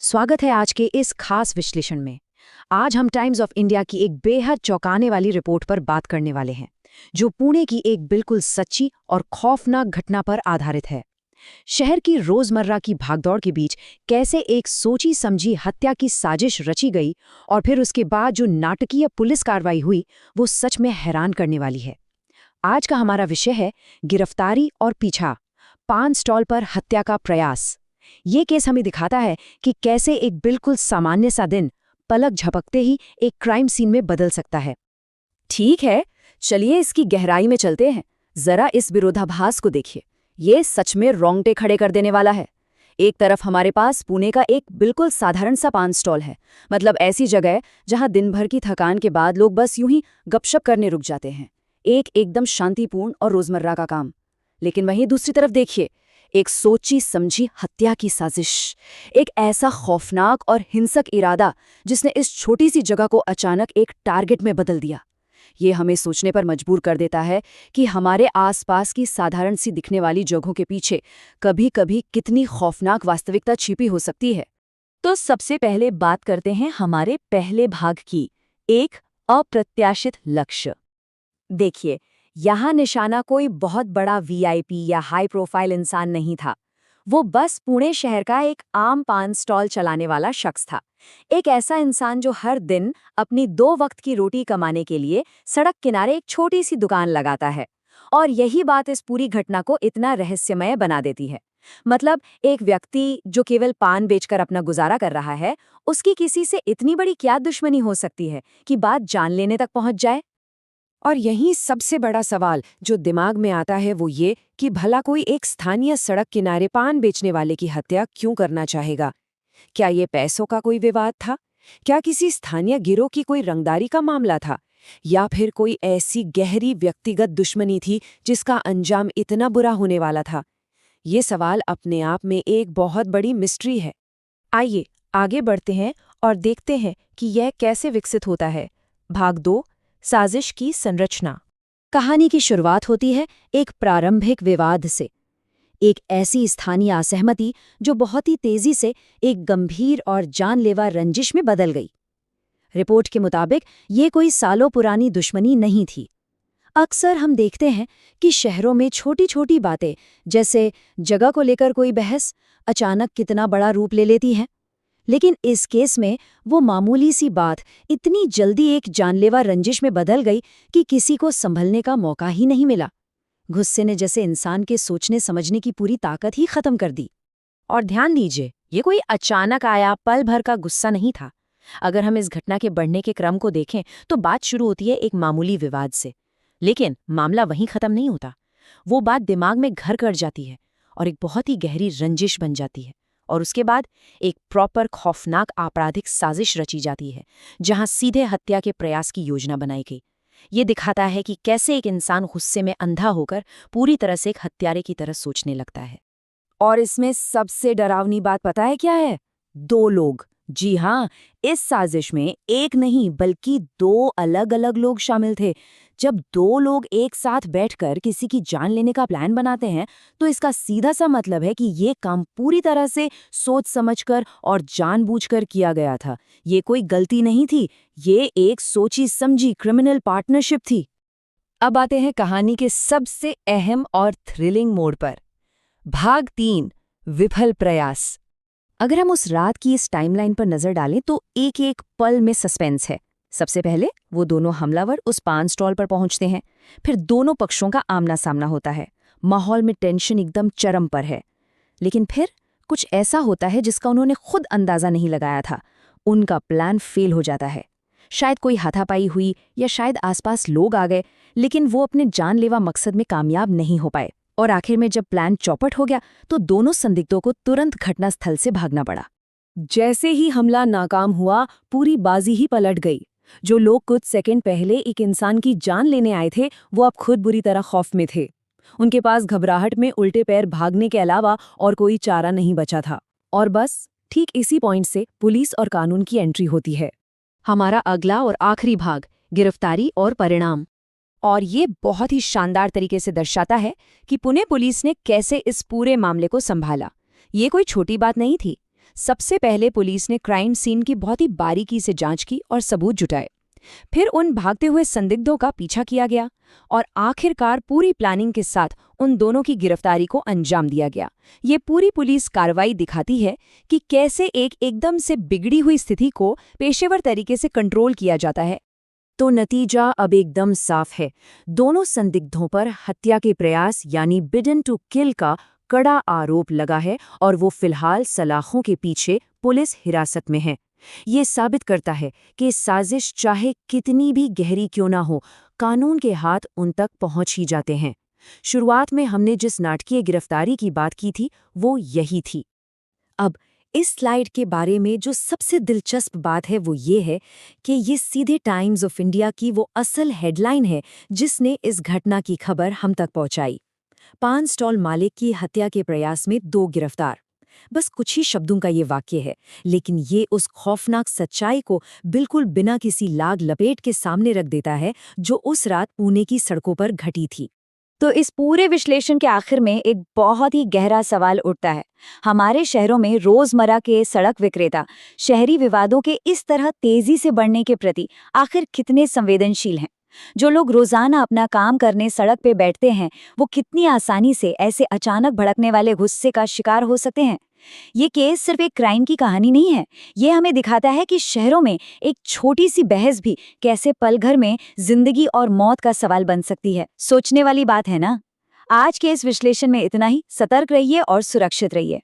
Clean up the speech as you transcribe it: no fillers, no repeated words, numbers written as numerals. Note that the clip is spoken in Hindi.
स्वागत है आज के इस खास विश्लेषण में। आज हम टाइम्स ऑफ इंडिया की एक बेहद चौंकाने वाली रिपोर्ट पर बात करने वाले हैं, जो पुणे की एक बिल्कुल सच्ची और खौफनाक घटना पर आधारित है। शहर की रोजमर्रा की भागदौड़ के बीच कैसे एक सोची समझी हत्या की साजिश रची गई और फिर उसके बाद जो नाटकीय पुलिस कार्रवाई हुई, वो सच में हैरान करने वाली है। आज का हमारा विषय है गिरफ्तारी और पीछा, पान स्टॉल पर हत्या का प्रयास। ये केस हमें दिखाता है कि कैसे एक बिल्कुल सामान्य सा दिन पलक झपकते ही एक क्राइम सीन में बदल सकता है। ठीक है, चलिए इसकी गहराई में चलते हैं। जरा इस विरोधाभास को देखिए, ये सच में रोंगटे खड़े कर देने वाला है। एक तरफ हमारे पास पुणे का एक बिल्कुल साधारण सा पान स्टॉल है, मतलब ऐसी जगह जहां दिन भर की थकान के बाद लोग बस यूं ही गपशप करने रुक जाते हैं। एकदम शांतिपूर्ण और रोजमर्रा का काम। लेकिन वहीं दूसरी तरफ देखिए, एक सोची समझी हत्या की साजिश, एक ऐसा खौफनाक और हिंसक इरादा जिसने इस छोटी सी जगह को अचानक एक टारगेट में बदल दिया। ये हमें सोचने पर मजबूर कर देता है कि हमारे आसपास की साधारण सी दिखने वाली जगहों के पीछे कभी कभी कितनी खौफनाक वास्तविकता छिपी हो सकती है। तो सबसे पहले बात करते हैं हमारे पहले भाग की, एक अप्रत्याशित लक्ष्य। देखिए, यहाँ निशाना कोई बहुत बड़ा वीआईपी या हाई प्रोफाइल इंसान नहीं था। वो बस पुणे शहर का एक आम पान स्टॉल चलाने वाला शख्स था। एक ऐसा इंसान जो हर दिन अपनी 2 वक्त की रोटी कमाने के लिए सड़क किनारे एक छोटी सी दुकान लगाता है। और यही बात इस पूरी घटना को इतना रहस्यमय बना देती है। मतलब एक व्यक्ति जो केवल पान बेचकर अपना गुजारा कर रहा है, उसकी किसी से इतनी बड़ी क्या दुश्मनी हो सकती है कि बात जान लेने तक पहुंच जाए। और यही सबसे बड़ा सवाल जो दिमाग में आता है वो ये कि भला कोई एक स्थानीय सड़क किनारे पान बेचने वाले की हत्या क्यों करना चाहेगा? क्या ये पैसों का कोई विवाद था? क्या किसी स्थानीय गिरोह की कोई रंगदारी का मामला था? या फिर कोई ऐसी गहरी व्यक्तिगत दुश्मनी थी जिसका अंजाम इतना बुरा होने वाला था? ये सवाल अपने आप में एक बहुत बड़ी मिस्ट्री है। आइए आगे बढ़ते हैं और देखते हैं कि यह कैसे विकसित होता है। भाग 2, साजिश की संरचना। कहानी की शुरुआत होती है एक प्रारंभिक विवाद से, एक ऐसी स्थानीय असहमति जो बहुत ही तेजी से एक गंभीर और जानलेवा रंजिश में बदल गई। रिपोर्ट के मुताबिक ये कोई सालों पुरानी दुश्मनी नहीं थी। अक्सर हम देखते हैं कि शहरों में छोटी छोटी बातें, जैसे जगह को लेकर कोई बहस, अचानक कितना बड़ा रूप ले लेती हैं। लेकिन इस केस में वो मामूली सी बात इतनी जल्दी एक जानलेवा रंजिश में बदल गई कि किसी को संभलने का मौका ही नहीं मिला। गुस्से ने जैसे इंसान के सोचने समझने की पूरी ताकत ही खत्म कर दी। और ध्यान दीजिए, ये कोई अचानक आया पल भर का गुस्सा नहीं था। अगर हम इस घटना के बढ़ने के क्रम को देखें तो बात शुरू होती है एक मामूली विवाद से, लेकिन मामला वहीं खत्म नहीं होता। वो बात दिमाग में घर कर जाती है और एक बहुत ही गहरी रंजिश बन जाती है। और उसके बाद एक प्रॉपर खौफनाक आपराधिक साजिश रची जाती है, जहां सीधे हत्या के प्रयास की योजना बनाई गई। ये दिखाता है कि कैसे एक इंसान गुस्से में अंधा होकर पूरी तरह से एक हत्यारे की तरह सोचने लगता है। और इसमें सबसे डरावनी बात पता है क्या है? 2 लोग। जी हाँ, इस साजिश में एक नहीं बल्कि 2 अलग-अलग लोग शामिल थे। जब 2 लोग एक साथ बैठकर किसी की जान लेने का प्लान बनाते हैं, तो इसका सीधा सा मतलब है कि ये काम पूरी तरह से सोच समझकर और जानबूझकर किया गया था। ये कोई गलती नहीं थी, ये एक सोची समझी क्रिमिनल पार्टनरशिप थी। अब आते हैं कहानी के सबसे अहम और थ्रिलिंग मोड़ पर। भाग 3, विफल प्रयास। अगर हम उस रात की इस टाइमलाइन पर नजर डालें तो एक एक पल में सस्पेंस है। सबसे पहले वो दोनों हमलावर उस पान स्टॉल पर पहुंचते हैं, फिर दोनों पक्षों का आमना सामना होता है। माहौल में टेंशन एकदम चरम पर है। लेकिन फिर कुछ ऐसा होता है जिसका उन्होंने खुद अंदाजा नहीं लगाया था। उनका प्लान फेल हो जाता है। शायद कोई हाथापाई हुई या शायद आसपास लोग आ गए, लेकिन वो अपने जानलेवा मकसद में कामयाब नहीं हो पाए। और आखिर में जब प्लान चौपट हो गया तो दोनों संदिग्धों को तुरंत घटनास्थल से भागना पड़ा। जैसे ही हमला नाकाम हुआ, पूरी बाजी ही पलट गई। जो लोग कुछ सेकंड पहले एक इंसान की जान लेने आए थे, वो अब खुद बुरी तरह खौफ में थे। उनके पास घबराहट में उल्टे पैर भागने के अलावा और कोई चारा नहीं बचा था। और बस ठीक इसी पॉइंट से पुलिस और कानून की एंट्री होती है। हमारा अगला और आखिरी भाग, गिरफ्तारी और परिणाम। और ये बहुत ही शानदार तरीके से दर्शाता है कि पुणे पुलिस ने कैसे इस पूरे मामले को संभाला। ये कोई छोटी बात नहीं थी। सबसे पहले पुलिस ने क्राइम सीन की बहुत ही बारीकी से जांच की और सबूत जुटाए। फिर उन भागते हुए संदिग्धों का पीछा किया गया और आखिरकार पूरी प्लानिंग के साथ उन दोनों की गिरफ्तारी को अंजाम दिया गया। ये पूरी पुलिस कार्रवाई दिखाती है कि कैसे एक एकदम से बिगड़ी हुई स्थिति को पेशेवर तरीके से कंट्रोल किया जाता है। तो नतीजा अब एकदम साफ है। दोनों संदिग्धों पर हत्या के प्रयास यानी बिडन टू किल का कड़ा आरोप लगा है और वो फिलहाल सलाखों के पीछे पुलिस हिरासत में है। ये साबित करता है कि साजिश चाहे कितनी भी गहरी क्यों ना हो, कानून के हाथ उन तक पहुंच ही जाते हैं। शुरुआत में हमने जिस नाटकीय गिरफ्तारी की बात की थी वो यही थी। अब इस स्लाइड के बारे में जो सबसे दिलचस्प बात है वो ये है कि ये सीधे टाइम्स ऑफ इंडिया की वो असल हेडलाइन है जिसने इस घटना की खबर हम तक पहुंचाई। पान स्टॉल मालिक की हत्या के प्रयास में 2 गिरफ्तार। बस कुछ ही शब्दों का ये वाक्य है, लेकिन ये उस खौफनाक सच्चाई को बिल्कुल बिना किसी लाग लपेट के सामने रख देता है जो उस रात पुणे की सड़कों पर घटी थी। तो इस पूरे विश्लेषण के आखिर में एक बहुत ही गहरा सवाल उठता है। हमारे शहरों में रोजमर्रा के सड़क विक्रेता शहरी विवादों के इस तरह तेजी से बढ़ने के प्रति आखिर कितने संवेदनशील हैं? जो लोग रोजाना अपना काम करने सड़क पे बैठते हैं, वो कितनी आसानी से ऐसे अचानक भड़कने वाले गुस्से का शिकार हो सकते हैं? ये केस सिर्फ एक क्राइम की कहानी नहीं है। ये हमें दिखाता है कि शहरों में एक छोटी सी बहस भी कैसे पल भर में जिंदगी और मौत का सवाल बन सकती है। सोचने वाली बात है ना? आज के इस विश्लेषण में इतना ही। सतर्क रहिए और सुरक्षित रहिए।